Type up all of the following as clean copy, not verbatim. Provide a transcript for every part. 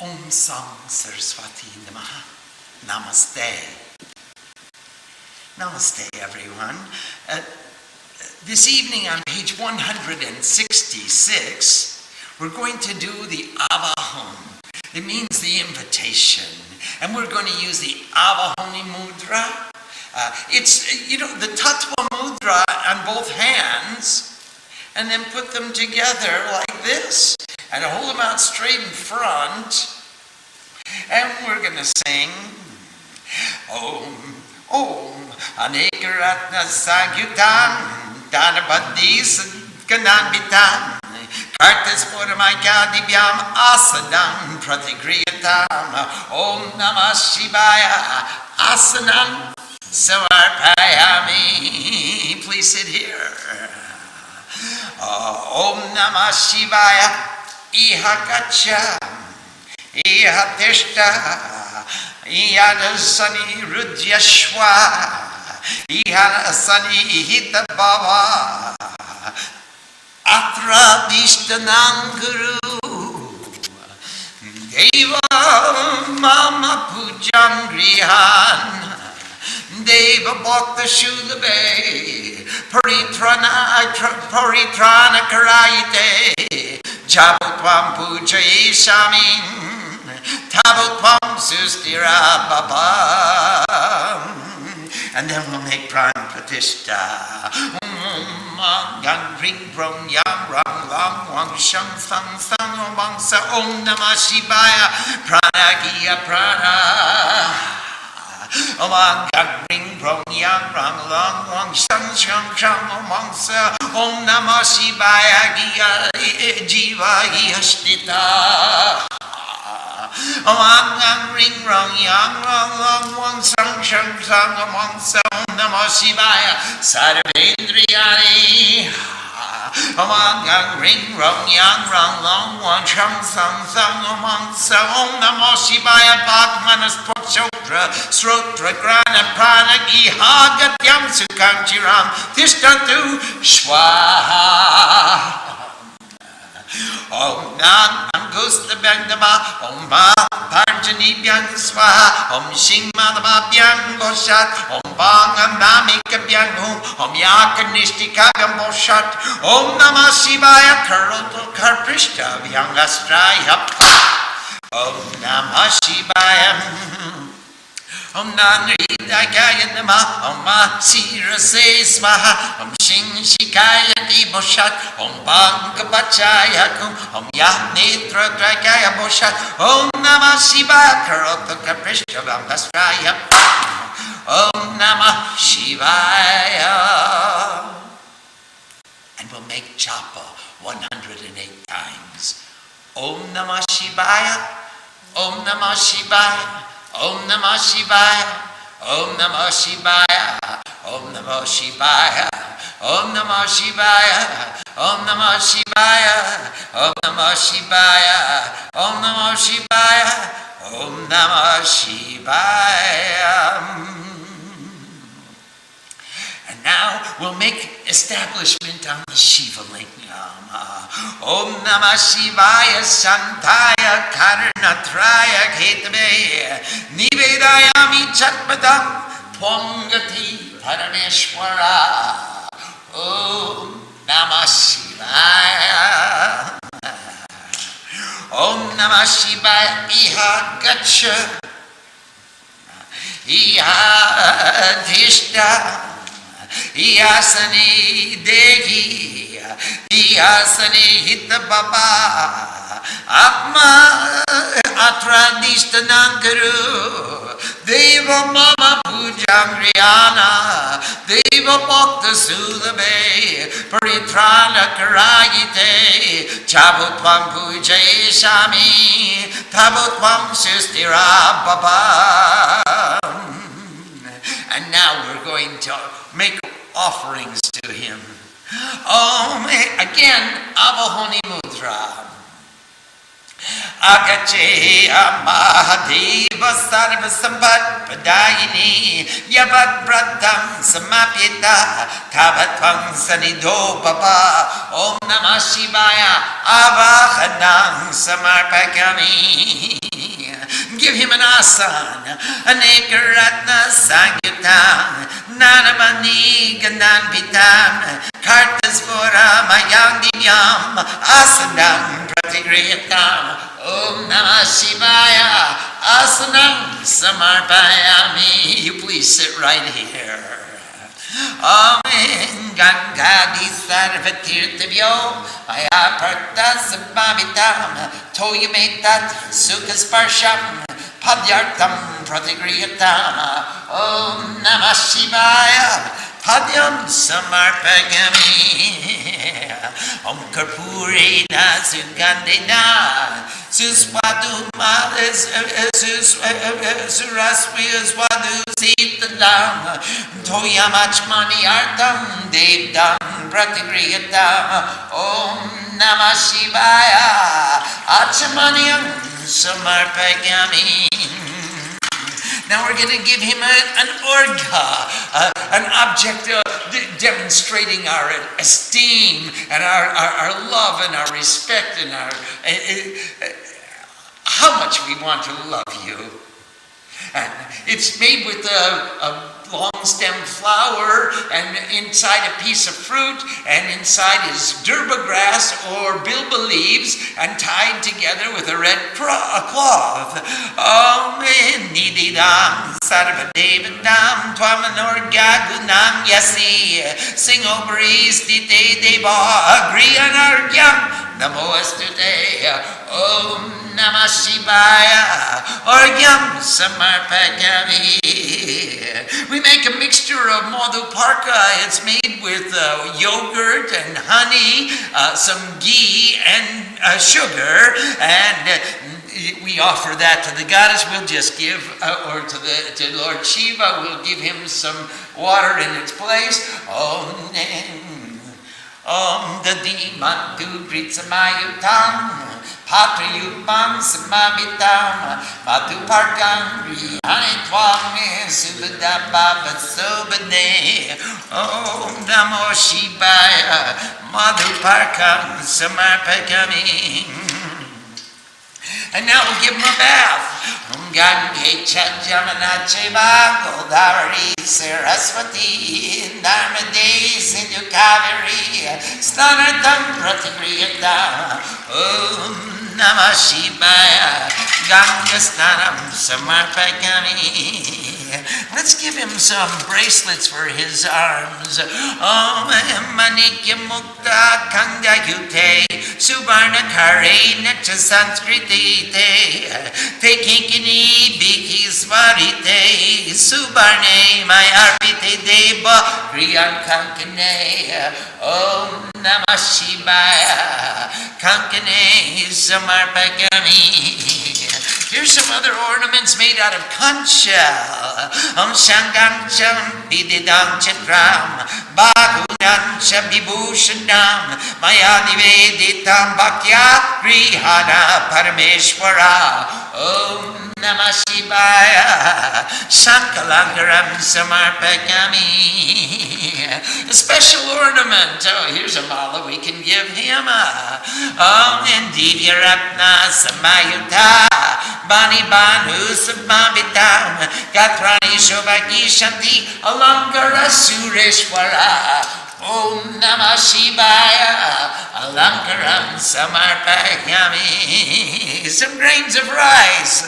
Om Sam Saraswati Namaha. Namaste. Namaste, everyone. This evening on page 166, we're going to do the Avahon. It means the invitation. And we're going to use the Avahoni Mudra. It's, the Tattva Mudra on both hands, and then put them together like this, and hold them out straight in front. And we're going to sing Om, Om, Anekaratna Sagyutam, Dhanabadis Ganambitam, Kartas Puramaikadibyam Asadam Pratigriyatam, Om Namah Shivaya Asanam Samarpayami. Please sit here. Om Namah Shivaya Ihakacha Ihatishta Ihanasani Rudyashwa Ihanasani Hitabhava Atradishtanam Guru Deva Mama Pujam Grihan Deva Bhakta Shulabe Paritrana Karayate Jabutvam Puja Eshamin Tabutvam Sustira Baba. And then we'll make Prana Pratishta. Yang Ring Brong Yang Rang Lang Wang Shang Sang Sang Wang Sa Om Namah Shivaya Prana Giya Prana. Om Yang Ring Brong Yang Rang Lang Wang Shang Shang Shang Wang Sa Om Namah Shivaya Giya Jiva Giya Shtita. Om Yang Ring Rong Yang Rang Lang Wang Shang Shang Shang Wang Sa Om Namah Shivaya Sarvendriyani. Om Yang Ring Rong Yang Rang Lang Wang Shang Sang Sang Wang Sa Om Namah Shivaya Bhagmanas Pokshoktra Srotra Grana Prana Giha Gatyam Sukham Chiram Tishtantu Shwaha. Om Nam Angusta Bangdama Om Ba Parjani Byang Swaha Om Shing Madhava Byang Boshat Om Bang Namika Byang Om Yakanishtika Boshat Om Namah Shivaya Karoto Karprishta Byang Astraya Om Namah Shivaya Om Nanridakaya Namah Om Sirase Swaha Om Shing Shikaya Diboshat Om Bangabachaya Kum Om Yahnetra Drakaya Boshat Om Namah Shivaya Karota Kaprishya Vangasraya Om Namah Shivaya. And we'll make japa 108 times. Om Namah Shivaya, Om Namah Shivaya, Om Namah Shivaya, Om Namah Shivaya, Om Namah Shivaya, Om Namah Shivaya, Om Namah Shivaya, Om Namah Shivaya, Om Namah Shivaya, Om Namah Shivaya. And now we'll make establishment on the Shiva Lingam. Om Namah Shivaya Santaya Karnatraya Ketave Nivedayami Chatmadam Twangati Parameshwara. Om Namah Shivaya. Om Namah Shivaya Iha Gacha Iha Dhishta Iyasani Dehi Iyasani Hitababa Atma Atradishtanangaru Deva Mama Pujamriyana Deva Bhakta Sulabe Paritrana Karayite Chabutvam Puja Shami Tabutvam Sustira Baba. And now we're going to make offerings to him. Again, Avahoni Mudra. Agache Mahadeva Sarva Sampat Padayini Yavat Pratam Samapyeta Tavatvam Sanido Baba Om Namah Shivaya Avahanam Samarpakami. Give him an asana, an ekaratna sangyutam, nanamani gananvitam, kartasvora mayang divyam, asanam pratigriyatam, Om Namah Shivaya, asanam samarpayami. You please sit right here. Amen. Gangadi sarvatirtavyo maya parta sabhavitam toyametat sukasparsham padyartam pratigriyatam. Om Namah Shivaya padyam samarpagami. Om Karpurena Sugandena Suswaduma Suraswiya Swadu Sitalam Toyamachmani Artam Devdam Pratigriyatam. Om Namah Shivaya Achamaniyam Samarpagami. Now we're going to give him an orga, an object demonstrating our esteem and our love and our respect and our how much we want to love you. And it's made with a long stem flower, and inside a piece of fruit, and inside is durba grass or bilba leaves, and tied together with a red cloth. Om Nididam Sarvadevadam Twamanor Gagunam Yasi Singobris Dite Deva Agriyanargyam Namostute. Om Namah Shivaya Orgyam Samarpagami. We make a mixture of madhuparka. It's made with yogurt and honey, some ghee and sugar, and we offer that to the goddess. We'll just give, or to Lord Shiva, we'll give him some water in its place. Om Dadi Mantu Gritsamayutam Patriyupam Samavitam Madhuparkam Rihanitwam Subhadababa Sobhane. Om Namo Shivaya Madhuparkam Samarpagami. And now we'll give him a bath. Gange Chajamanache Godavari Saraswati Narmade Sindhu Kaveri Snanardam Pratigriyata. Om Namah Shivaya Ganga Snanam Samarpagami. Let's give him some bracelets for his arms. Om Manikya Mukta Kanga Yute Subarna Kare Nacha Sanskriti Te Kinkini Biki Svarite Subarne Mayarpite Deva Kriyan Kankane. Om Namah Shivaya Kankane Samarpagami. Here's some other ornaments made out of conch shell. Om Shangam Cham Bididam Chitram Bahudan Shabibhushanam Mayadiveditam Bhakya Grihana Parameshwara. Om Namah Shivaya Shankalangaram Samarpagami. A special ornament. Oh, here's a mala we can give him. Om Indivyarapna Samayuta Bani Banu Sabhavitam Gatrani Shobhaki Shanti Alankara Sureshwara. Om Namah Shivaya Alankaram Samarpagami. Some grains of rice.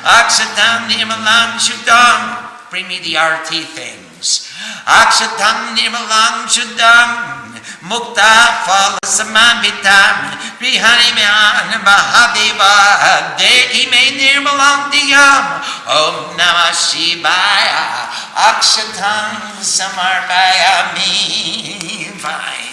Akshatam Nirmalam Shuddham. Bring me the RT things. Akshatam Nirmalam Shuddham Mukta Phala Samambitam Grihani Mehan Mahadeva Dehi Me Nirmalam Diyam. Om Namah Shivaya Akshatam Samarpayami. Fine.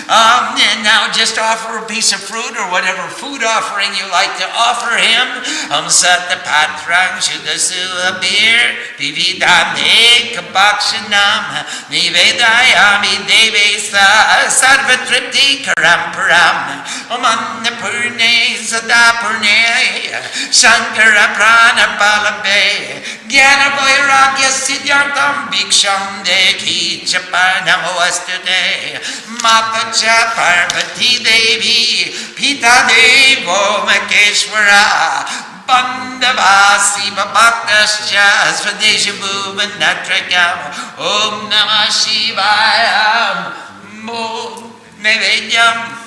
And now just offer a piece of fruit or whatever food offering you like to offer him. Sata patrang shudasula bir vividane kabakshanam nivedayami devesa sarvatripti karamparam Mannapurne sadapurne shankara prana balabe Gyana vairagya siddhartam bhiksham dekhi chapa namo astude Matacha Parvati Devi Pita Devo Makeshwara Bandavasi Bhaktascha Swadesha Bhuvan Natragam Om Namah Shivaya Mo Nevedyam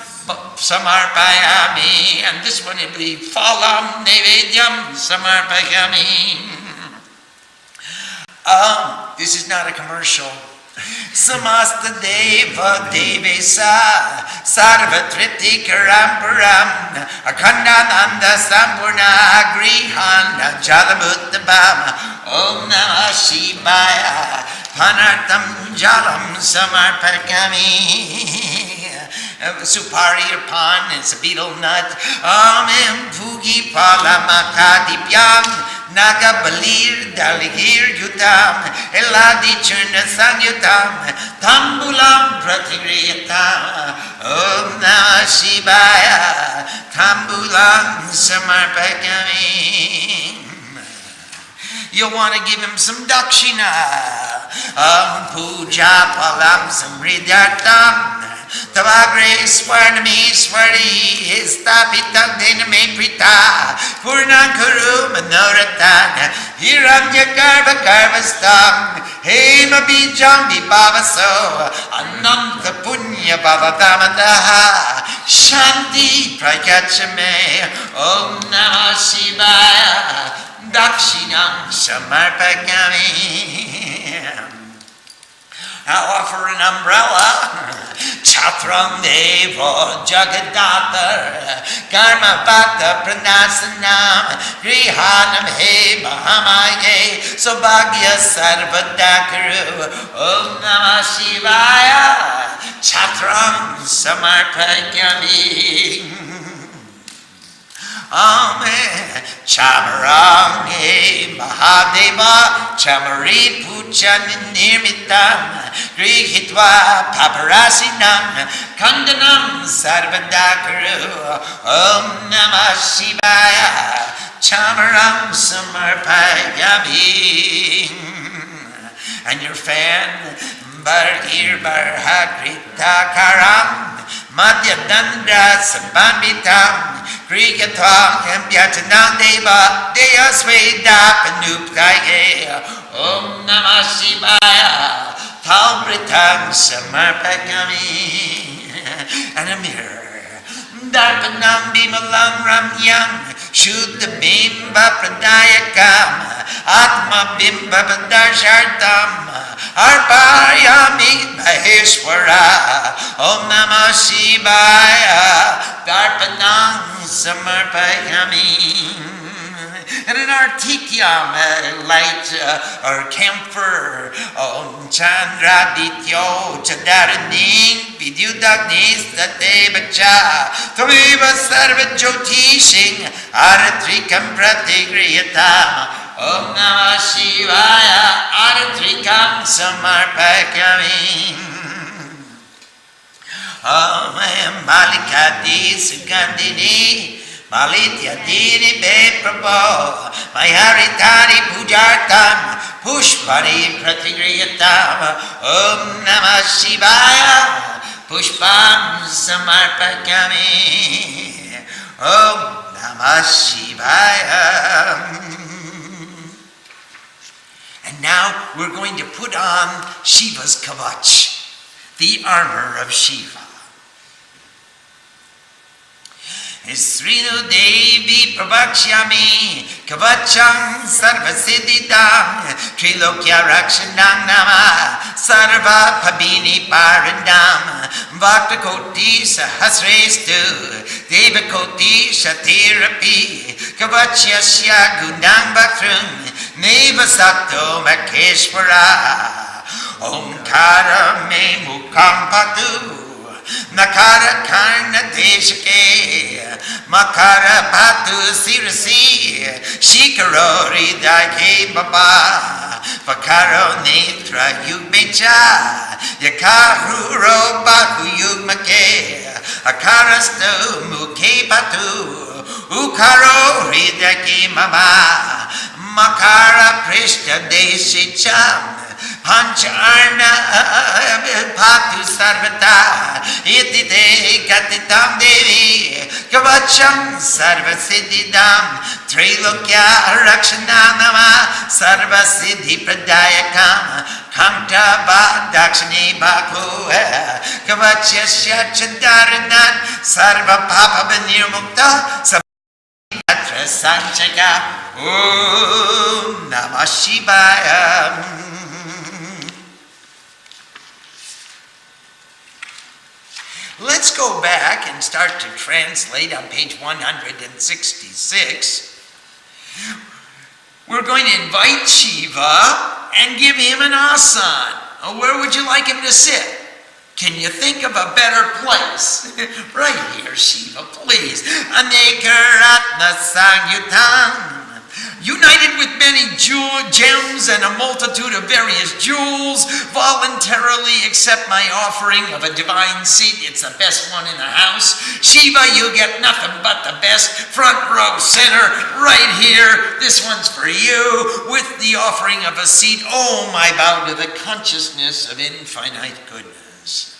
Samarpayami. And this one will be Phalam Nevedyam Samarpayami. This is not a commercial. Samasta Deva Devesa Sarva Tripti Karamparam Akhandananda Sampurna Grihana Jalabuttabam Om Namah Shivaya Panartam Jalam Samarpakami Supari or pan, it's a betel nut. Amen Pugi Palamakadipyam Naga Balir Daligir Yutam Eladi Churna Sanyutam Tambulam Pratigriyatam Om Namah Shivaya Tambulam Samarpakami. You'll want to give him some dakshina. Puja Palam Samridartam Tavagre Swarnami Swari Istapitang Diname Prita Purnankuru Manoratan Hiranya Garba Garbastam Hema Bijam Vibhavaso Ananta Punya Bhavadamadaha Shanti Prakachame Om Namah Shivaya Dakshinam Samarpakami. Now offer an umbrella. Chatram Devo Jagadatar Karma Bhakta Pranasanam Grihanam He Mahamaye Sobhagya Sarvadakaru Om Namah Shivaya Chatram Samarpayami. Amen. Chamarange Mahadeva Chamari Puja Nirmitam Grihitva Paparasinam Kandanam Sarvadakaru Om Namah Shivaya Chamaram Samarpayami. And your fan Bargir Barhakrita Karam Madhya Dandra Sabambitam Kriyatvam Yamyatanam Deva Deya Sveda Panuptaye Om Namah Shivaya Talbritam Samarpakami. And a mirror Darpanam Bimalam Ramyam Shuddha Bimba Pradayakam Atma Bimba Padarshartam Arpayami Maheshwara Om Namah Shivaya Darpanam Samarpayami. And an artikyam, light or camphor, Om Chandra Dityo Chadaraning Vidyudagnis Tatevacha Tveva Sarva Jyotishing Aratrikam Pratigriyatam Om Namah Shivaya Aratrikam Samarpakami. Om Malikati Sugandini Malitya Dini Be Prabho Mayaritari Pujartam Pushpari Pratigriyatam Om Namah Shivaya Pushpam Samarpakami. Om Namah Shivaya. And now we're going to put on Shiva's kavach, the armor of Shiva. Srinu Devi Prabhakshami Kavacham Sarvasiddhidam Trilokya Rakshanam Nama Sarva Pabini Parandam Bhaktakoti Sahasrestu Devakoti Shatirapi Kavachasyya Gundam Bhaktrum Nevasakto Makeshwara Omkara Me Mukam Patu Nakara karna deshake, makara patu sirasi, shikaro ridake baba, vakaro netra yugbecha, yakahuro baku yugmake, akarasto muke patu, ukaro ridake mama, makara prishta deshicham, Pancharna Patu Sarvata Itite Katitam Devi Kavacham Sarva Siddhidam Trilokya Rakshananama Sarva Siddhi Pradayakam Kamta Ba Dakshani Baku Kavachasya Chadaranan Sarva Papa Nirmukta Sabhatra Sanchaka Om Namah Shivaya. Let's go back and start to translate on page 166. We're going to invite Shiva and give him an asan. Where would you like him to sit? Can you think of a better place? Right here, Shiva, please. Anekaratna Sanyutam. United with many gems and a multitude of various jewels, voluntarily accept my offering of a divine seat. It's the best one in the house. Shiva, you get nothing but the best. Front row center, right here. This one's for you, with the offering of a seat. Oh, I bow to the consciousness of infinite goodness.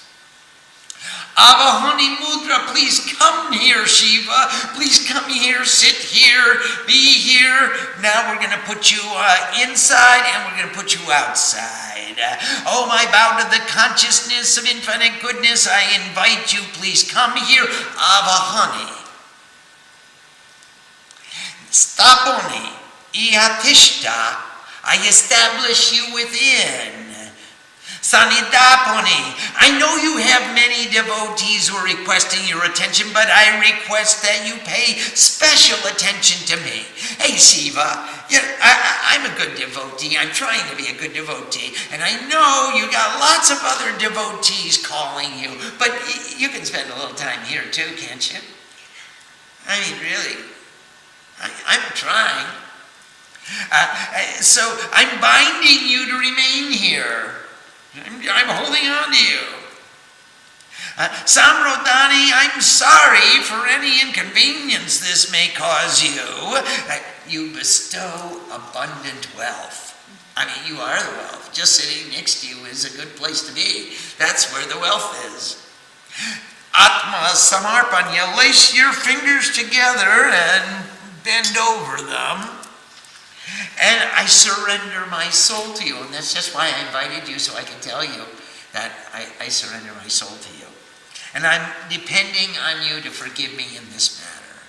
Avahani Mudra, please come here, Shiva. Please come here, sit here, be here. Now we're going to put you inside and we're going to put you outside. Oh, I bow to the consciousness of infinite goodness. I invite you, please come here. Avahani. Staponi. Ihatishta. I establish you within. Sanidaponi, I know you have many devotees who are requesting your attention, but I request that you pay special attention to me. Hey, Shiva, I'm a good devotee. I'm trying to be a good devotee. And I know you got lots of other devotees calling you, but you can spend a little time here too, can't you? I mean, really, I'm trying. So I'm binding you to remain here. I'm holding on to you. Samrodani, I'm sorry for any inconvenience this may cause you. You bestow abundant wealth. I mean, you are the wealth. Just sitting next to you is a good place to be. That's where the wealth is. Atma Samarpanya, lace your fingers together and bend over them. And I surrender my soul to you. And that's just why I invited you, so I can tell you that I surrender my soul to you. And I'm depending on you to forgive me in this matter.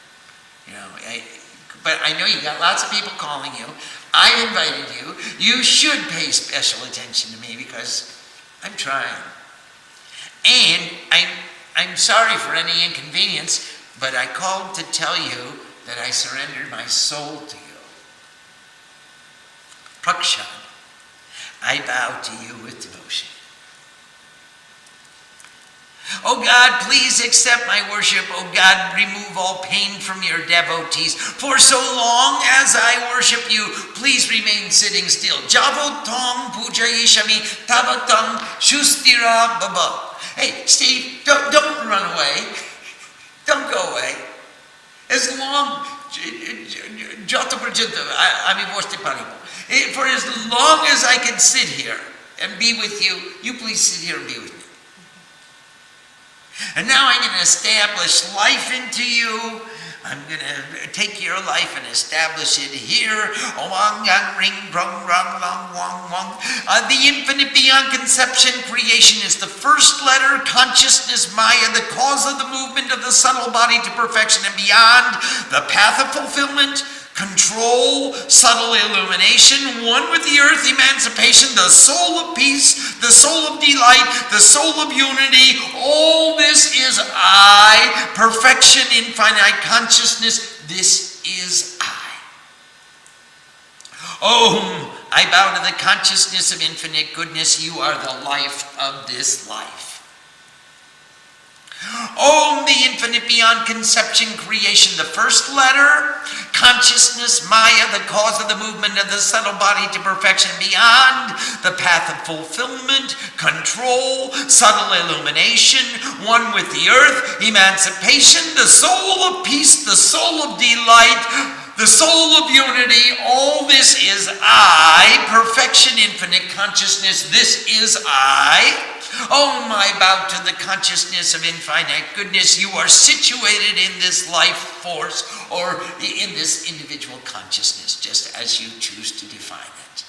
But I know you got lots of people calling you. I invited you. You should pay special attention to me because I'm trying. And I'm sorry for any inconvenience, but I called to tell you that I surrendered my soul to you. Prakshan, I bow to you with devotion. Oh God, please accept my worship. Oh God, remove all pain from your devotees. For so long as I worship you, please remain sitting still. Javotam puja ishami tavatam shustira baba. Hey, Steve, don't run away. Don't go away. As long for as long as I can sit here and be with you, you please sit here and be with me. And now I'm going to establish life into you. I'm going to take your life and establish it here. The infinite beyond conception creation is the first letter, consciousness, Maya, the cause of the movement of the subtle body to perfection and beyond, the path of fulfillment, control, subtle illumination, one with the earth, emancipation, the soul of peace, the soul of delight, the soul of unity. All this is I, perfection, infinite consciousness. This is I. Om, I bow to the consciousness of infinite goodness. You are the life of this life. Om, the infinite beyond conception, creation, the first letter, consciousness, Maya, the cause of the movement of the subtle body to perfection beyond, the path of fulfillment, control, subtle illumination, one with the earth, emancipation, the soul of peace, the soul of delight, the soul of unity. All this is I, perfection, infinite consciousness, this is I. Om, I bow to the consciousness of infinite goodness. You are situated in this life force or in this individual consciousness, just as you choose to define it.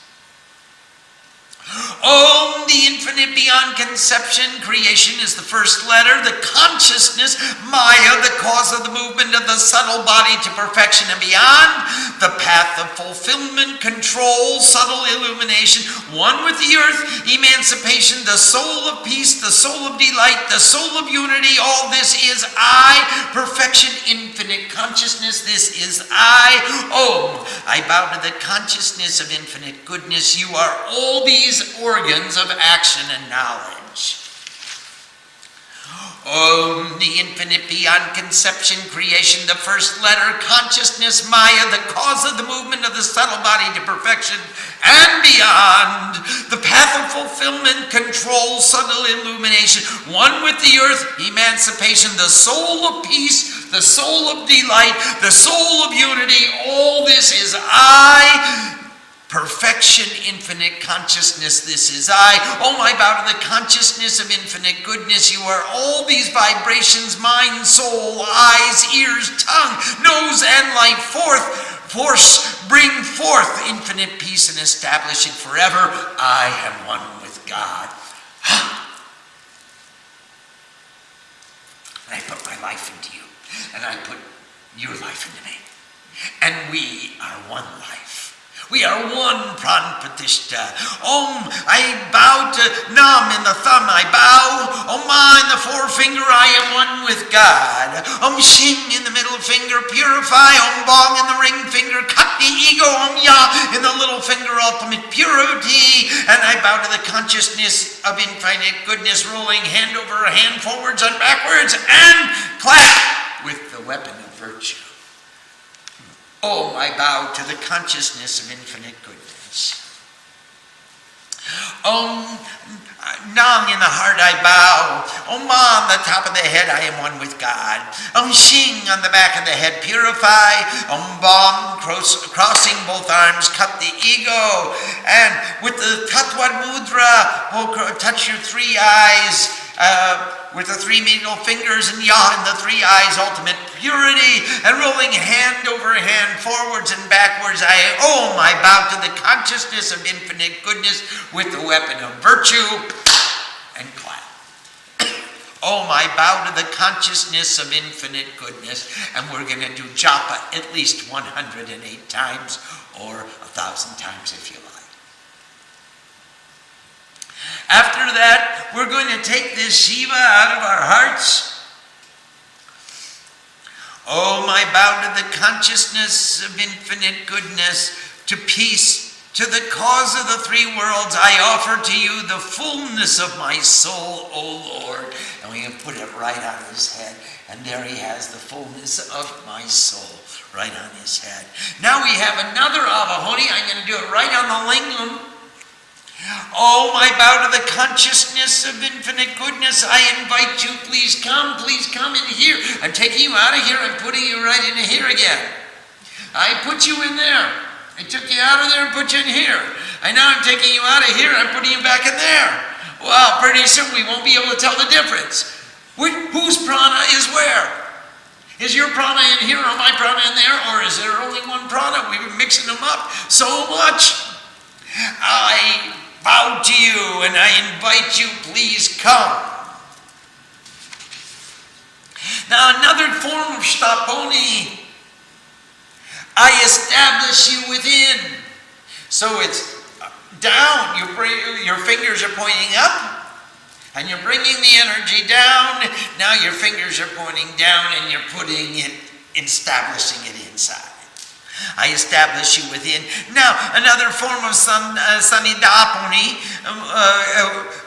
Om, the infinite beyond conception, creation is the first letter, the consciousness, Maya, the cause of the movement of the subtle body to perfection and beyond, the path of fulfillment, control, subtle illumination, one with the earth, emancipation, the soul of peace, the soul of delight, the soul of unity. All this is I, perfection, infinite consciousness, this is I. Om, I bow to the consciousness of infinite goodness. You are all these organs of action and knowledge. Om, the infinite beyond conception, creation, the first letter, consciousness, Maya, the cause of the movement of the subtle body to perfection and beyond, the path of fulfillment, control, subtle illumination, one with the earth, emancipation, the soul of peace, the soul of delight, the soul of unity. All this is I, perfection, infinite consciousness, this is I. Oh, I bow to the consciousness of infinite goodness. You are all these vibrations, mind, soul, eyes, ears, tongue, nose, and life force, bring forth infinite peace and establish it forever. I am one with God. And I put my life into you, and I put your life into me. And we are one life. We are one pranpratishta. Om, I bow to Nam in the thumb, I bow. Om Ma in the forefinger, I am one with God. Om Shing in the middle finger, purify. Om Bong in the ring finger, cut the ego. Om Ya in the little finger, ultimate purity. And I bow to the consciousness of infinite goodness, rolling hand over hand, forwards and backwards, and clap with the weapon of virtue. Om, I bow to the consciousness of infinite goodness. Om, Nang in the heart I bow. Om Ma on the top of the head, I am one with God. Om Shing on the back of the head, purify. Om Bam, crossing both arms, cut the ego. And with the Tattva Mudra, we'll touch your three eyes. With the three middle fingers and Ya in the three eyes, ultimate purity, and rolling hand over hand, forwards and backwards, I bow to the consciousness of infinite goodness with the weapon of virtue, and clap. I bow to the consciousness of infinite goodness, and we're going to do japa at least 108 times, or 1,000 times if you like. After that, we're going to take this Shiva out of our hearts. I bow to the consciousness of infinite goodness, to peace, to the cause of the three worlds. I offer to you the fullness of my soul, O Lord. And we can put it right on his head. And there he has the fullness of my soul right on his head. Now we have another Avahoni. I'm going to do it right on the lingam. I bow to the consciousness of infinite goodness. I invite you, please come in here. I'm taking you out of here, I'm putting you right into here again. I put you in there. I took you out of there and put you in here. And now I'm taking you out of here, I'm putting you back in there. Well, pretty soon we won't be able to tell the difference. Whose prana is where? Is your prana in here or my prana in there? Or is there only one prana? We were mixing them up so much. I bow to you and I invite you, please come. Now another form of Sthaponi. I establish you within. So it's down, your fingers are pointing up, and you're bringing the energy down. Now your fingers are pointing down and you're putting it, establishing it inside. I establish you within. Now, another form of sanidapani.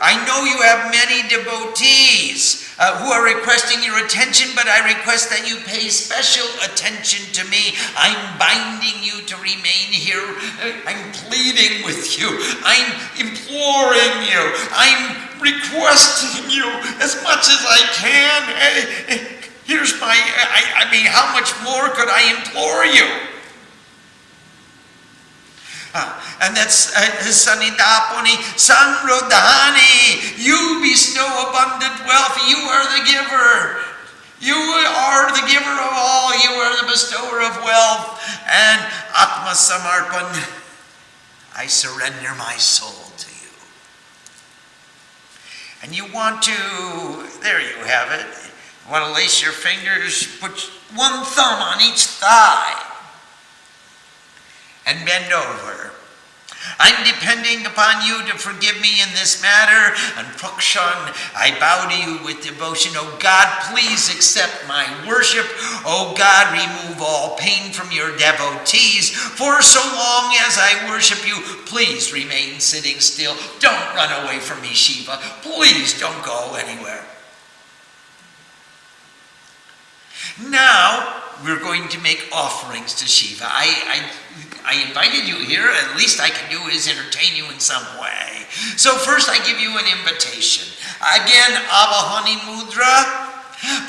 I know you have many devotees who are requesting your attention, but I request that you pay special attention to me. I'm binding you to remain here. I'm pleading with you. I'm imploring you. I'm requesting you as much as I can. Here's my, I mean, how much more could I implore you? And that's Sanidapani, Sanrodhani. You bestow abundant wealth. You are the giver. You are the giver of all. You are the bestower of wealth. And Atma Samarpan, I surrender my soul to you. And you want to, there you have it. You want to lace your fingers, put one thumb on each thigh, and bend over. I'm depending upon you to forgive me in this matter. And Prakshan, I bow to you with devotion. Oh God, please accept my worship. Oh God, remove all pain from your devotees. For so long as I worship you, please remain sitting still. Don't run away from me, Shiva. Please don't go anywhere. Now, we're going to make offerings to Shiva. I invited you here. At least I can do is entertain you in some way. So first I give you an invitation. Again, Avahani Mudra.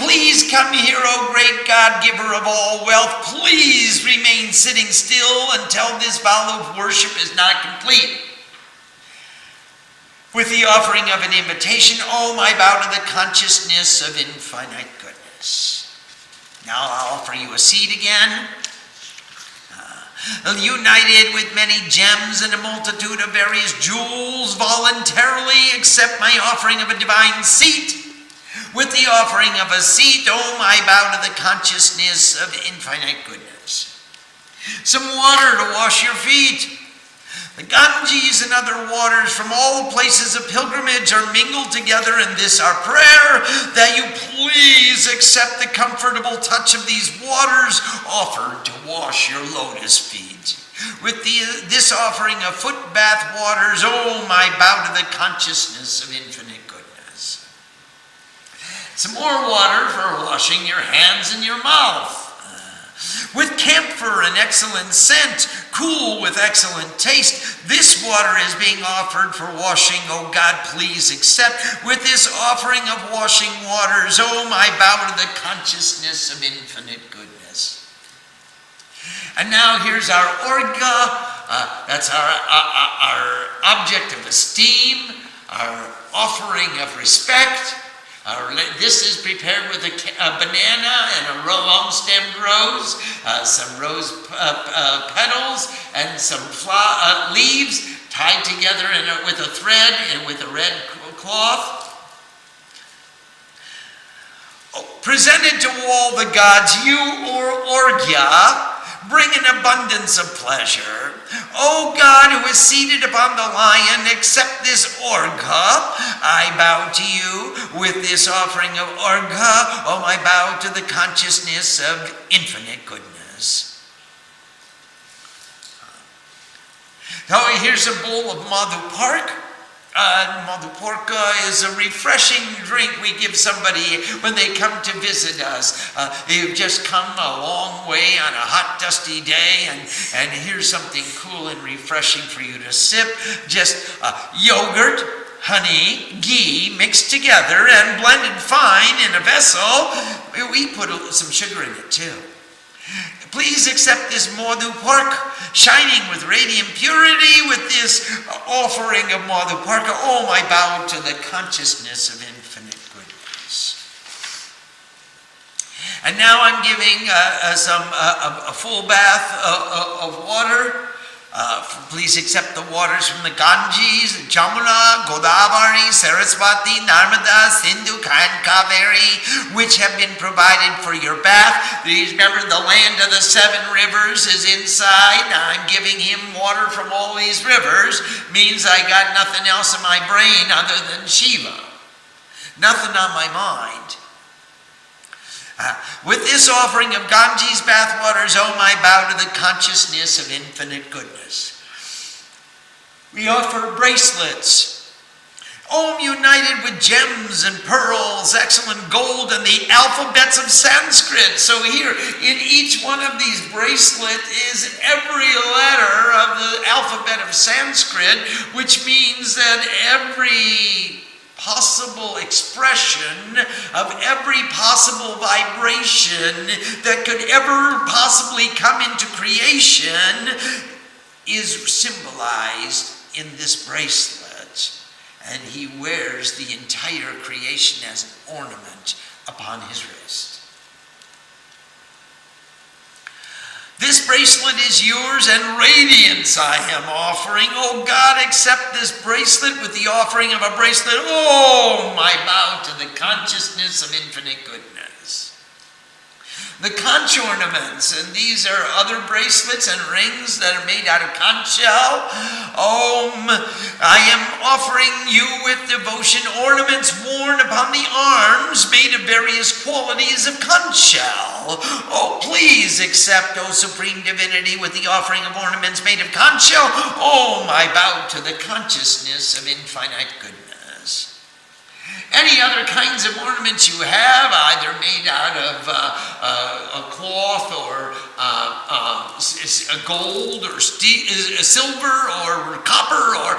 Please come here, O great God, giver of all wealth. Please remain sitting still until this vow of worship is not complete. With the offering of an invitation, I bow to the consciousness of infinite goodness. Now I'll offer you a seat again. United with many gems and a multitude of various jewels, voluntarily accept my offering of a divine seat. With the offering of a seat, I bow to the consciousness of infinite goodness. Some water to wash your feet. The Ganges and other waters from all places of pilgrimage are mingled together in this our prayer, that you please accept the comfortable touch of these waters offered to wash your lotus feet. With this offering of foot bath waters, I bow to the consciousness of infinite goodness. Some more water for washing your hands and your mouth. With camphor and excellent scent, cool with excellent taste, this water is being offered for washing. Oh God, please accept. With this offering of washing waters, I bow to the consciousness of infinite goodness. And now here's our orga. That's our object of esteem, our offering of respect. This is prepared with a banana and a long stemmed rose, some rose petals, and some leaves tied together with a thread and with a red cloth. Presented to all the gods, you Orgya, bring an abundance of pleasure. O God, who is seated upon the lion, accept this orga. I bow to you with this offering of orga. I bow to the consciousness of infinite goodness. Now here's a bowl of Madhupark. Madhuparka is a refreshing drink we give somebody when they come to visit us. They've just come a long way on a hot, dusty day, and here's something cool and refreshing for you to sip. Just yogurt, honey, ghee mixed together and blended fine in a vessel. We put some sugar in it too. Please accept this Madhupark, shining with radiant purity, with this offering of Madhuparka. I bow to the consciousness of infinite goodness. And now I'm giving a full bath of water. Please accept the waters from the Ganges, Jamuna, Godavari, Saraswati, Narmada, Sindhu, and Kaveri, which have been provided for your bath. Remember, the land of the 7 rivers is inside. Now I'm giving him water from all these rivers. Means I got nothing else in my brain other than Shiva. Nothing on my mind. With this offering of Ganges bathwaters, oh my, bow to the consciousness of infinite goodness. We offer bracelets. Om united with gems and pearls, excellent gold, and the alphabets of Sanskrit. So here, in each one of these bracelets is every letter of the alphabet of Sanskrit, which means that every possible expression of every possible vibration that could ever possibly come into creation is symbolized in this bracelet. And he wears the entire creation as an ornament upon his wrist. This bracelet is yours, and radiance I am offering. Oh God, accept this bracelet with the offering of a bracelet. Oh, my bow to the consciousness of infinite goodness. The conch ornaments, and these are other bracelets and rings that are made out of conch shell. I am offering you with devotion ornaments worn upon the arms made of various qualities of conch shell. Oh, please accept, O Supreme Divinity, with the offering of ornaments made of conch shell. Oh, my bow to the consciousness of infinite goodness. Any other kinds of ornaments you have, either made out of a cloth or gold or silver or copper or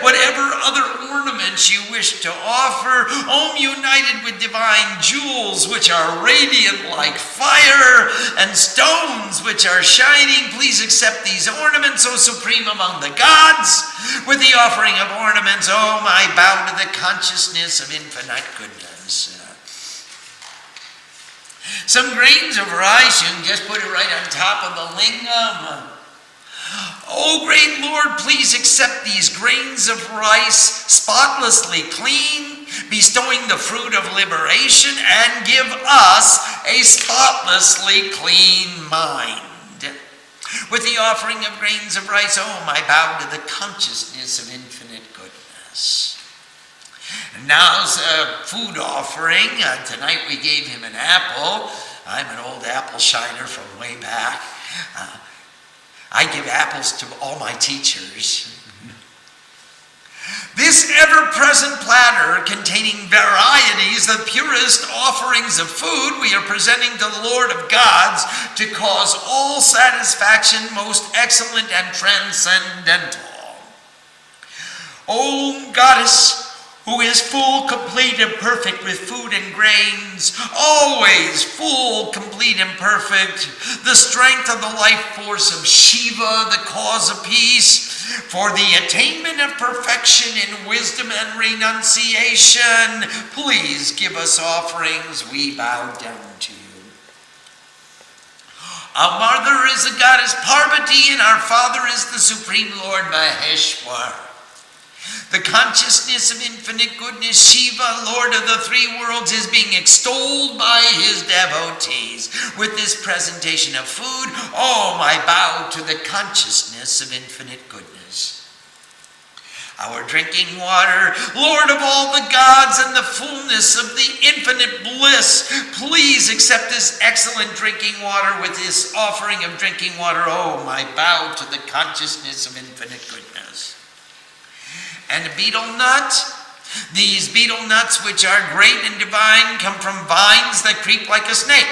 whatever other ornaments you wish to offer, united with divine jewels which are radiant like fire and stones which are shining, please accept these ornaments, O Supreme among the gods, with the offering of ornaments. Oh, my bow to the consciousness of infinite goodness. Some grains of rice, you can just put it right on top of the lingam. Oh, great Lord, please accept these grains of rice spotlessly clean, bestowing the fruit of liberation, and give us a spotlessly clean mind. With the offering of grains of rice, oh, my bow to the consciousness of infinite goodness. And now's a food offering. Tonight we gave him an apple. I'm an old apple shiner from way back. I give apples to all my teachers. This ever-present platter containing varieties, the purest offerings of food we are presenting to the Lord of gods to cause all satisfaction, most excellent and transcendental. O Goddess, who is full, complete, and perfect with food and grains, always full, complete, and perfect, the strength of the life force of Shiva, the cause of peace, for the attainment of perfection in wisdom and renunciation, please give us offerings, we bow down to you. Our mother is the goddess Parvati, and our father is the Supreme Lord Maheshwar. The consciousness of infinite goodness, Shiva, Lord of the three worlds, is being extolled by his devotees. With this presentation of food, oh, my bow to the consciousness of infinite goodness. Our drinking water, Lord of all the gods and the fullness of the infinite bliss, please accept this excellent drinking water with this offering of drinking water. Oh, my bow to the consciousness of infinite goodness. And a betel nut. These betel nuts, which are great and divine, come from vines that creep like a snake.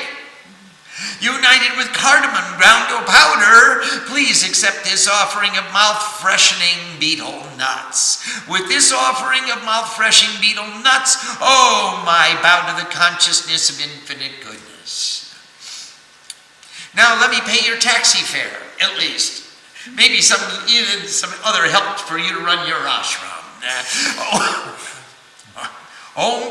United with cardamom ground to powder, please accept this offering of mouth-freshening betel nuts. With this offering of mouth-freshening betel nuts, oh, my bow to the consciousness of infinite goodness. Now let me pay your taxi fare, at least. Maybe even some other help for you to run your ashram.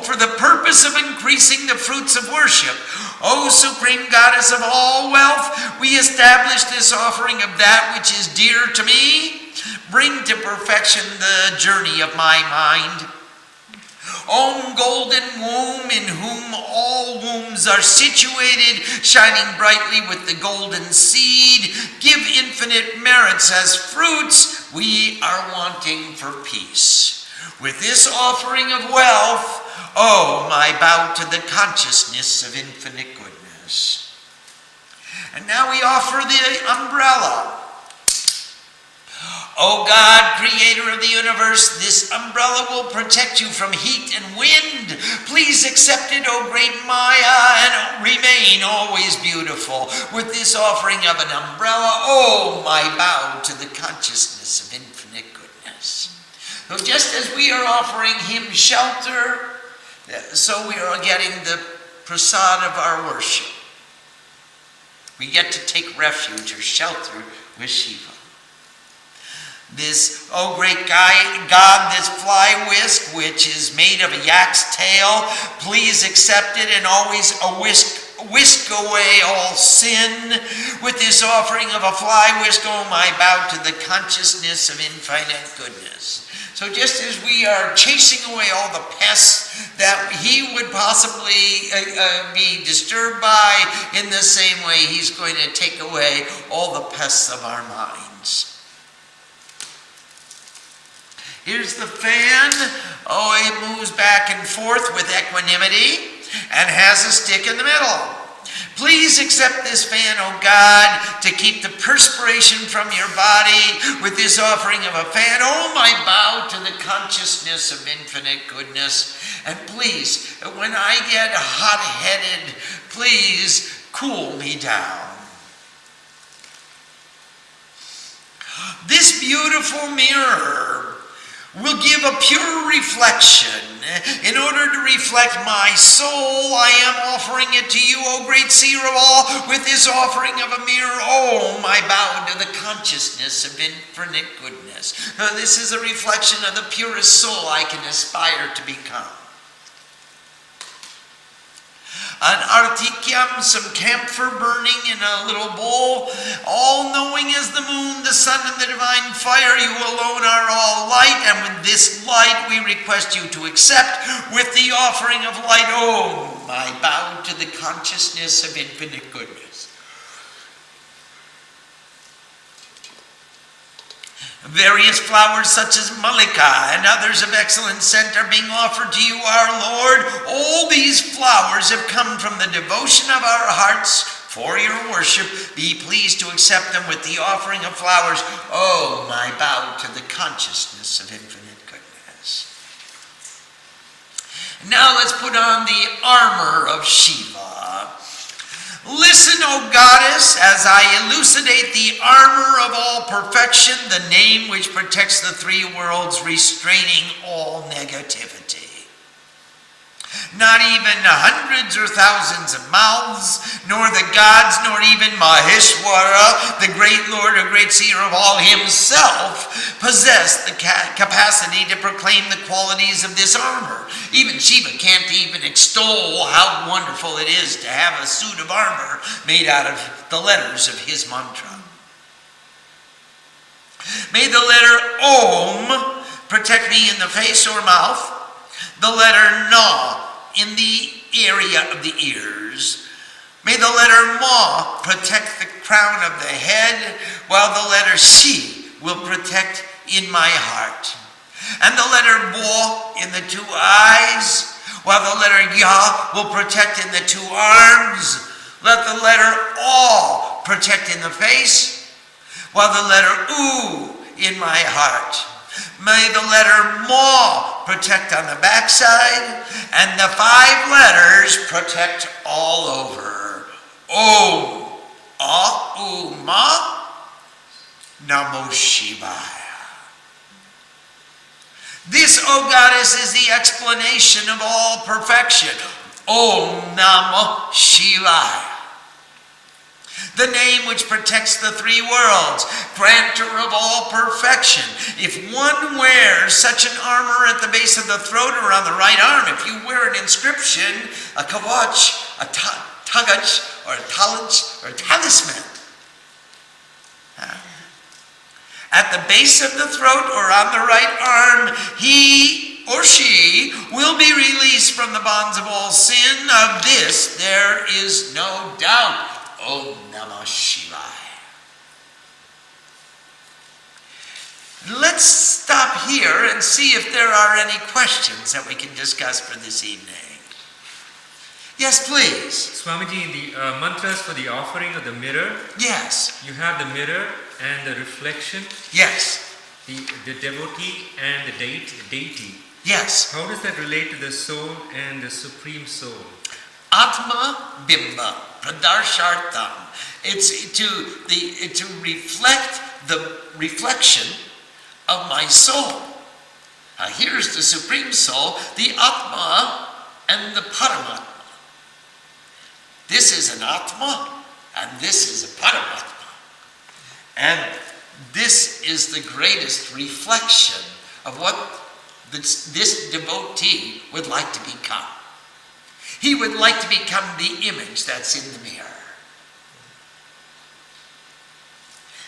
For the purpose of increasing the fruits of worship, O Supreme Goddess of all wealth, we establish this offering of that which is dear to me. Bring to perfection the journey of my mind. Om golden womb, in whom all wombs are situated, shining brightly with the golden seed, give infinite merits as fruits we are wanting for peace. With this offering of wealth, Oh, my bow to the consciousness of infinite goodness. And now we offer the umbrella. O God, creator of the universe, this umbrella will protect you from heat and wind. Please accept it, O great Maya, and remain always beautiful. With this offering of an umbrella, oh, my bow to the consciousness of infinite goodness. So just as we are offering him shelter, so we are getting the prasad of our worship. We get to take refuge or shelter with Shiva. This, oh great God, this fly whisk, which is made of a yak's tail, please accept it and always whisk away all sin. With this offering of a fly whisk, oh my bow to the consciousness of infinite goodness. So just as we are chasing away all the pests that he would possibly be disturbed by, in the same way he's going to take away all the pests of our minds. Here's the fan. Oh, it moves back and forth with equanimity and has a stick in the middle. Please accept this fan, oh God, to keep the perspiration from your body. With this offering of a fan, oh, my bow to the consciousness of infinite goodness. And please, when I get hot-headed, please cool me down. This beautiful mirror will give a pure reflection. In order to reflect my soul, I am offering it to you, O great seer of all, with this offering of a mirror. Oh, my bow to the consciousness of infinite goodness. This is a reflection of the purest soul I can aspire to become. An artikyam, some camphor burning in a little bowl. All-knowing as the moon, the sun, and the divine fire, you alone are all light. And with this light we request you to accept with the offering of light. Oh, my bow to the consciousness of infinite goodness. Various flowers such as malika and others of excellent scent are being offered to you, our Lord. All these flowers have come from the devotion of our hearts for your worship. Be pleased to accept them with the offering of flowers. Oh, my bow to the consciousness of infinite goodness. Now let's put on the armor of Shiva. Listen, O goddess, as I elucidate the armor of all perfection, the name which protects the three worlds, restraining all negativity. Not even hundreds or thousands of mouths, nor the gods, nor even Maheshwara, the great Lord or great seer of all himself, possess the capacity to proclaim the qualities of this armor. Even Shiva can't even extol how wonderful it is to have a suit of armor made out of the letters of his mantra. May the letter Om protect me in the face or mouth, the letter Na in the area of the ears. May the letter Ma protect the crown of the head, while the letter Shi will protect in my heart. And the letter Bo in the two eyes, while the letter Ya will protect in the two arms. Let the letter O protect in the face, while the letter U in my heart. May the letter Ma protect on the backside, and the 5 letters protect all over. Om, A, U, Ma, Namo Shivaya. This, O goddess, is the explanation of all perfection. Om Namo Shivaya. The name which protects the three worlds, granter of all perfection. If one wears such an armor at the base of the throat or on the right arm, if you wear an inscription, a kavach, a tagach, or a talaj, or a talisman, at the base of the throat or on the right arm, he or she will be released from the bonds of all sin. Of this there is no doubt. Om Namah Shivaya. Let's let's stop here and see if there are any questions that we can discuss for this evening. Yes, please. Swamiji, the mantras for the offering of the mirror. Yes. You have the mirror and the reflection. Yes. The devotee and the deity. Yes. How does that relate to the soul and the supreme soul? Atma Bimba Pradarshartham. It's to reflect the reflection of my soul. Here's the supreme soul, the Atma and the Paramatma. This is an Atma and this is a Paramatma. And this is the greatest reflection of what this devotee would like to become. He would like to become the image that's in the mirror.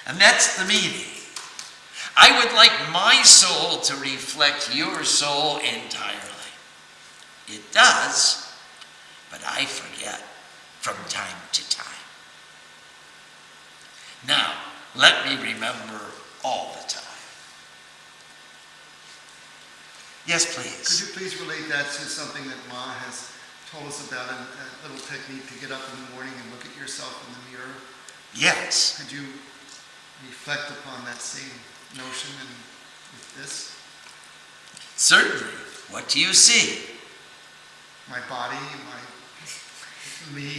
And that's the meaning. I would like my soul to reflect your soul entirely. It does, but I forget from time to time. Now, let me remember all the time. Yes, please. Could you please relate that to something that Ma has told us about, a little technique to get up in the morning and look at yourself in the mirror? Yes. Could you reflect upon that same notion and with this? Certainly. What do you see? My body, me.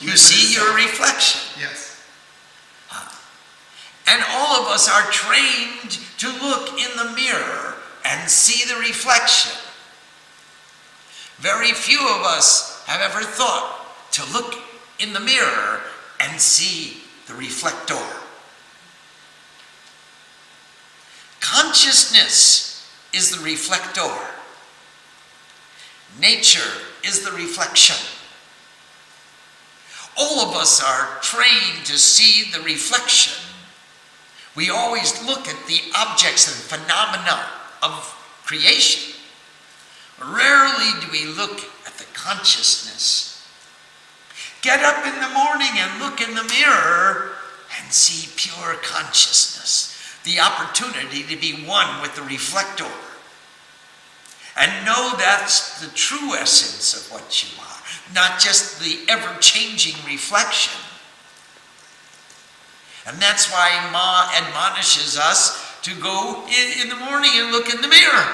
You see your reflection. Yes. And all of us are trained to look in the mirror and see the reflection. Very few of us have ever thought to look in the mirror and see the reflector. Consciousness is the reflector. Nature is the reflection. All of us are trained to see the reflection. We always look at the objects and phenomena of creation. Rarely do we look at the consciousness. Get up in the morning and look in the mirror and see pure consciousness. The opportunity to be one with the reflector. And know that's the true essence of what you are, not just the ever-changing reflection. And that's why Ma admonishes us to go in the morning and look in the mirror.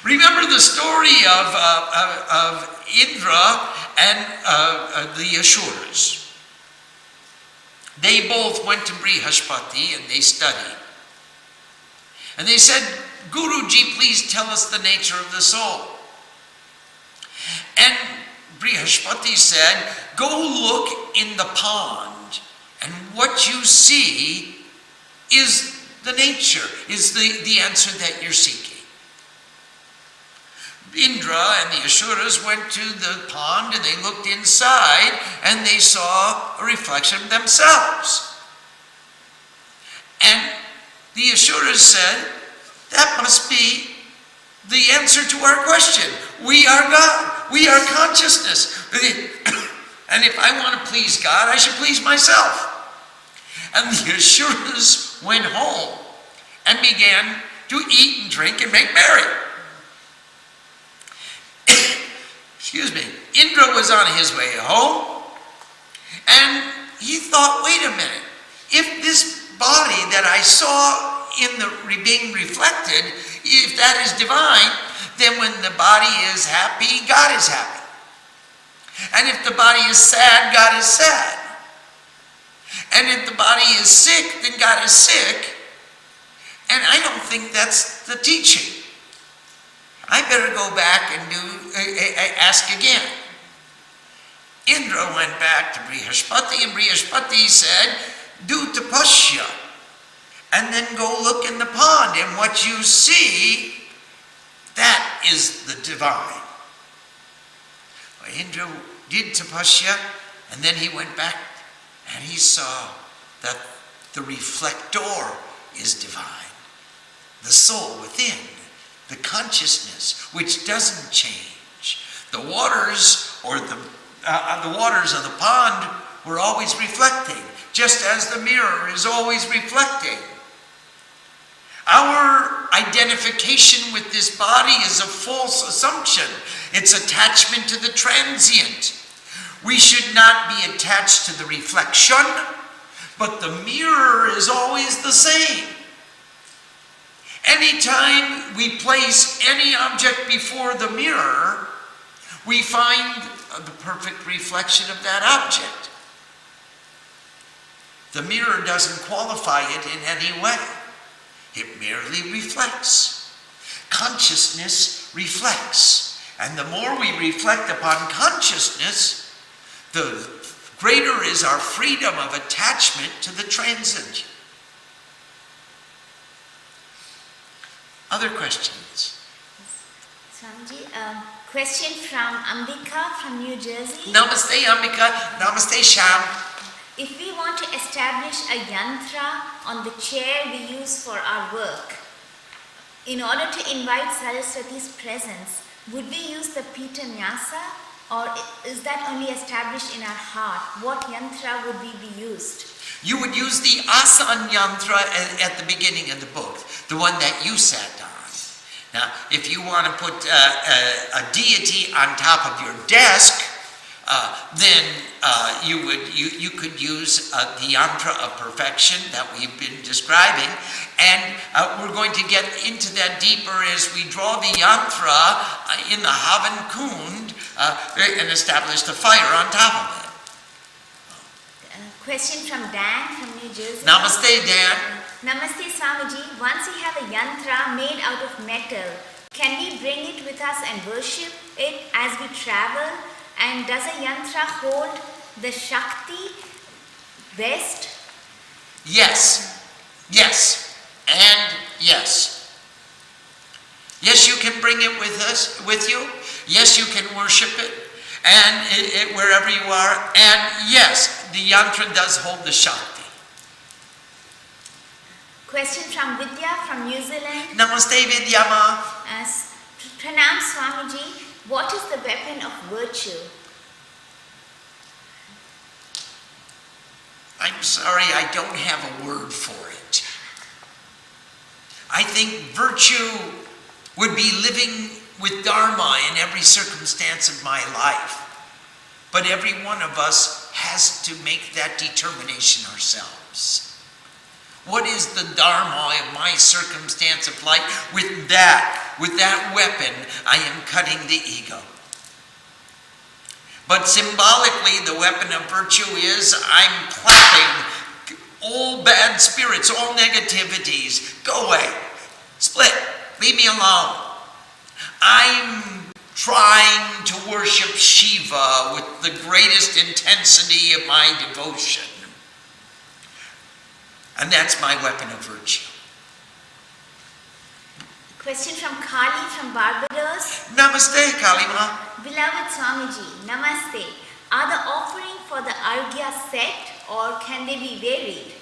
Remember the story of Indra and the Asuras. They both went to Brihaspati and they studied. And they said, Guruji, please tell us the nature of the soul. And Brihaspati said, go look in the pond, and what you see is the nature, is the answer that you're seeking. Indra and the Asuras went to the pond and they looked inside and they saw a reflection of themselves. And the Asuras said, that must be the answer to our question. We are God. We are consciousness. And if I want to please God, I should please myself. And the Asuras went home and began to eat and drink and make merry. Excuse me. Indra was on his way home and he thought, wait a minute. If this body that I saw in the being reflected, if that is divine, then when the body is happy, God is happy. And if the body is sad, God is sad. And if the body is sick, then God is sick. And I don't think that's the teaching. I better go back and ask again. Indra went back to Brihaspati, and Brihaspati said, do tapasya, and then go look in the pond, and what you see, that is the divine. Well, Indra did tapasya, and then he went back and he saw that the reflector is divine. The soul within, the consciousness, which doesn't change. The waters or the waters of the pond were always reflecting. just as the mirror is always reflecting. Our identification with this body is a false assumption. It's attachment to the transient. We should not be attached to the reflection, but the mirror is always the same. Anytime we place any object before the mirror, we find the perfect reflection of that object. The mirror doesn't qualify it in any way. It merely reflects. Consciousness reflects. And the more we reflect upon consciousness, the greater is our freedom of attachment to the transient. Other questions? Swamiji, question from Ambika from New Jersey. Namaste, Ambika. Namaste, Sham. If we want to establish a yantra on the chair we use for our work, in order to invite Saraswati's presence, would we use the Pita Nyasa, or is that only established in our heart? What yantra would we be used? You would use the Asan Yantra at the beginning of the book, the one that you sat on. Now, if you want to put a deity on top of your desk, then you could use the yantra of perfection that we've been describing, and we're going to get into that deeper as we draw the yantra in the Havan Kund and establish the fire on top of it. Question from Dan from New Jersey. Namaste, Dan. Namaste, Swamiji. Once we have a yantra made out of metal, can we bring it with us and worship it as we travel? And does a yantra hold the Shakti best? Yes, yes, and yes. Yes, you can bring it with you. Yes, you can worship it, and wherever you are. And yes, the yantra does hold the Shakti. Question from Vidya from New Zealand. Namaste, Vidyama. Pranam, Swamiji. What is the weapon of virtue? I'm sorry, I don't have a word for it. I think virtue would be living with Dharma in every circumstance of my life. But every one of us has to make that determination ourselves. What is the Dharma of my circumstance of life? With that weapon, I am cutting the ego. But symbolically, the weapon of virtue is I'm clapping all bad spirits, all negativities. Go away. Split. Leave me alone. I'm trying to worship Shiva with the greatest intensity of my devotion. And that's my weapon of virtue. Question from Kali from Barbados. Namaste, Kalima. Beloved Swamiji, Namaste. Are the offering for the Arghya set, or can they be varied?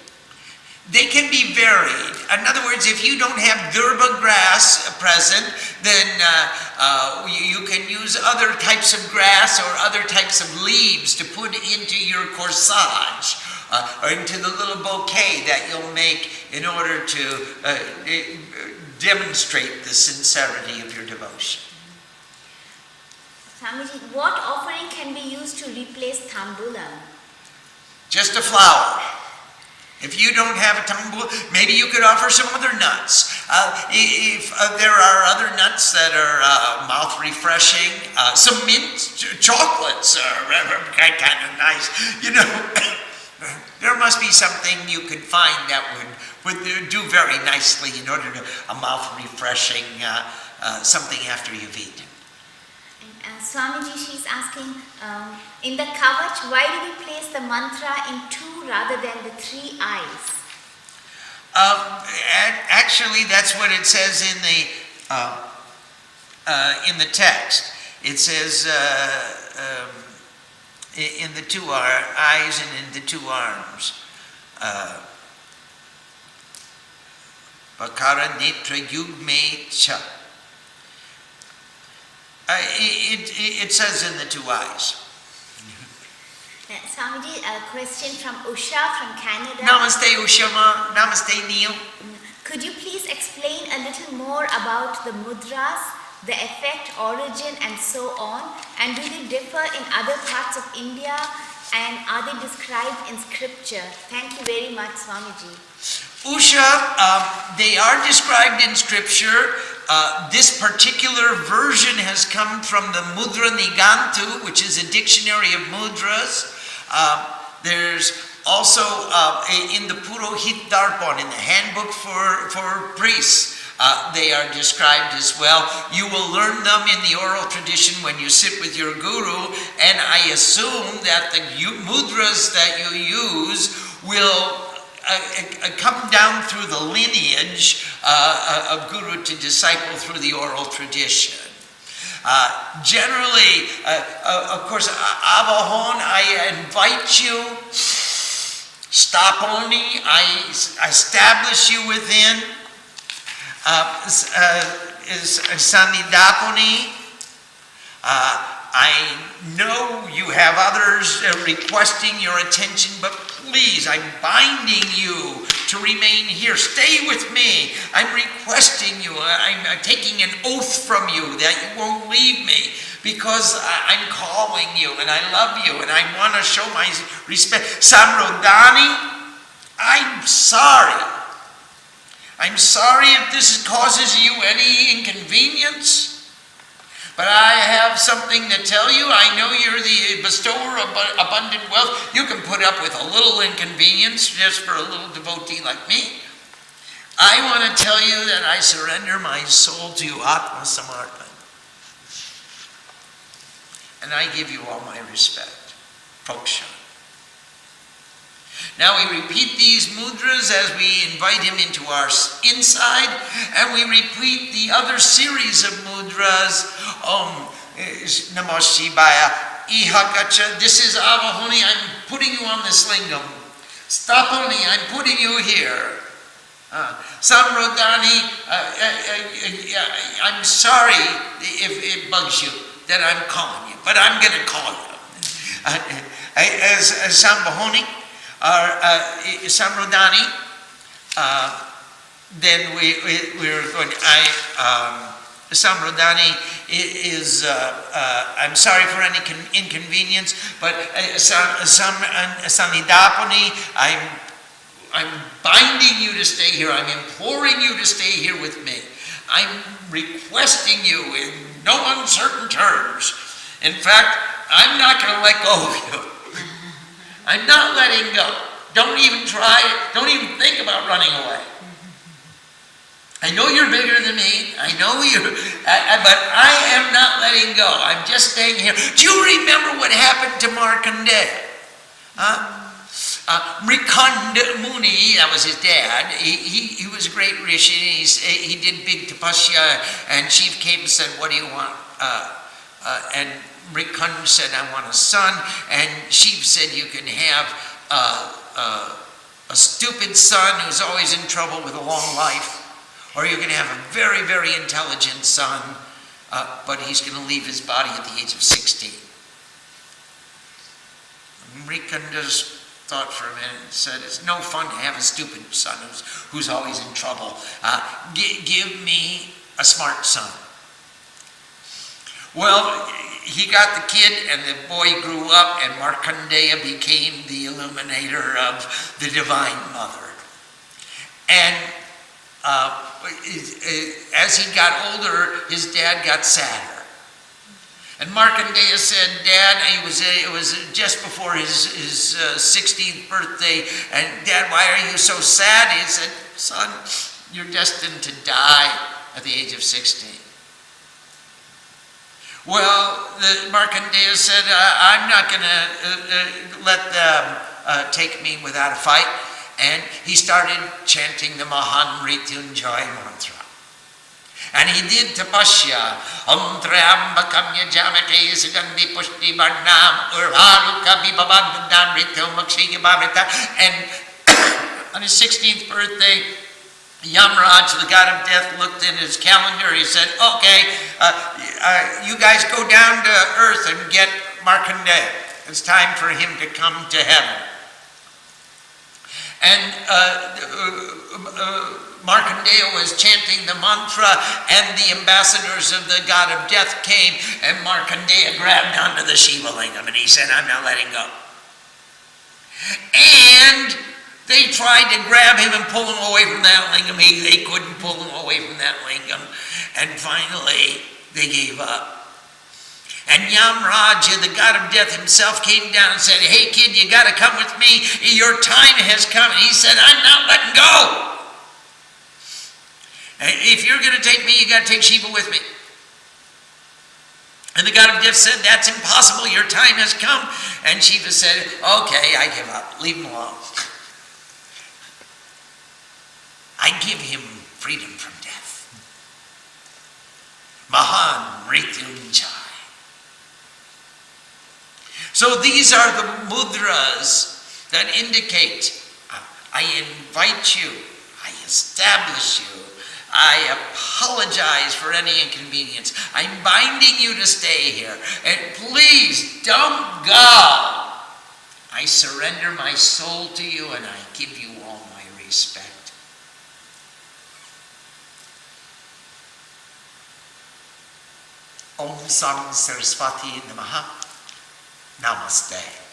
They can be varied. In other words, if you don't have durba grass present, then you can use other types of grass or other types of leaves to put into your corsage or into the little bouquet that you'll make in order to demonstrate the sincerity of your devotion. Swamiji, what offering can be used to replace tambulam? Just a flower. If you don't have a tambul, maybe you could offer some other nuts. If there are other nuts that are mouth refreshing, some mint chocolates are kind of nice. You know, there must be something you could find that would do very nicely in order to a mouth refreshing something after you've eaten. Swamiji, she's asking, in the kavach, why do we place the mantra in 2 rather than the 3 eyes? Actually, that's what it says in the text. It says in the 2 eyes and in the 2 arms. Bakara nitra yugme cha. It says in the 2 eyes. Swamiji, a question from Usha from Canada. Namaste, Ushama. Namaste, Neil. Could you please explain a little more about the mudras, the effect, origin, and so on? And do they differ in other parts of India? And are they described in scripture? Thank you very much, Swamiji. Usha, they are described in scripture. This particular version has come from the Mudra Nigantu, which is a dictionary of mudras. There's also in the Purohit Darpan, in the handbook for priests, they are described as well. You will learn them in the oral tradition when you sit with your guru, and I assume that the mudras that you use will come down through the lineage of guru to disciple through the oral tradition. Generally, of course, Abahon, I invite you. Staponi, I establish you within. Sanidaponi, I know you have others requesting your attention, but please, I'm binding you to remain here. Stay with me. I'm requesting you. I'm taking an oath from you that you won't leave me, because I'm calling you and I love you and I want to show my respect. Samrodani, I'm sorry. I'm sorry if this causes you any inconvenience. But I have something to tell you. I know you're the bestower of abundant wealth. You can put up with a little inconvenience just for a little devotee like me. I want to tell you that I surrender my soul to you, Atma Samarpan. And I give you all my respect. Poksha. Now we repeat these mudras as we invite him into our inside, and we repeat the other series of mudras. Om Namo Shivaya, Ihakacha. This is Avahoni, I'm putting you on this lingam. Staponi, I'm putting you here. Samrodani, I'm sorry if it bugs you that I'm calling you, but I'm going to call you. As Sambahoni, or Samrodani, then we're going to, Samrodani is, I'm sorry for any inconvenience, but Sanidapani, I'm binding you to stay here. I'm imploring you to stay here with me. I'm requesting you in no uncertain terms. In fact, I'm not going to let go of you. I'm not letting go. Don't even try it. Don't even think about running away. I know you're bigger than me. I know you, but I am not letting go. I'm just staying here. Do you remember what happened to Markandeya? Mrikanda Muni, that was his dad. He was a great rishi. He did big tapasya, and Shiva came and said, "What do you want?" And Mrikanda said, "I want a son." And Shiva said, "You can have a stupid son who's always in trouble with a long life, or you can have a very, very intelligent son, but he's going to leave his body at the age of 16. Mrikanda's thought for a minute and said, "It's no fun to have a stupid son who's always in trouble. Give me a smart son." Well, he got the kid, and the boy grew up, and Markandeya became the illuminator of the Divine Mother. And as he got older, his dad got sadder. And Markandeya said, "Dad," it was just before his 16th birthday, and "Dad, why are you so sad?" He said, "Son, you're destined to die at the age of 16. Well, Markandeya said, "I'm not going to let them take me without a fight." And he started chanting the Mahan Mrityunjay mantra. And he did tapasya. Om Trayambakam Yajamake Sugandhi Pushti Varnam Urvaruka Vibhavandam Rityam Makshya Bhavita. And on his 16th birthday, Yamraj, the god of death, looked in his calendar. He said, "Okay, you guys go down to earth and get Markandeya." It's time for him to come to heaven. And Markandeya was chanting the mantra, and the ambassadors of the god of death came, and Markandeya grabbed onto the Shiva lingam, and he said, I'm not letting go. And they tried to grab him and pull him away from that lingam. They couldn't pull him away from that lingam. And finally, they gave up. And Yamraja, the god of death himself, came down and said, hey kid, you got to come with me. Your time has come. And he said, I'm not letting go. If you're going to take me, you got to take Shiva with me. And the god of death said, that's impossible. Your time has come. And Shiva said, okay, I give up. Leave him alone. I give him freedom from death. Mahan Mrityunjay. So these are the mudras that indicate, I invite you, I establish you, I apologize for any inconvenience. I'm binding you to stay here. And please don't go. I surrender my soul to you and I give you all my respect. Om Sam Saraswati Namaha. Namaste.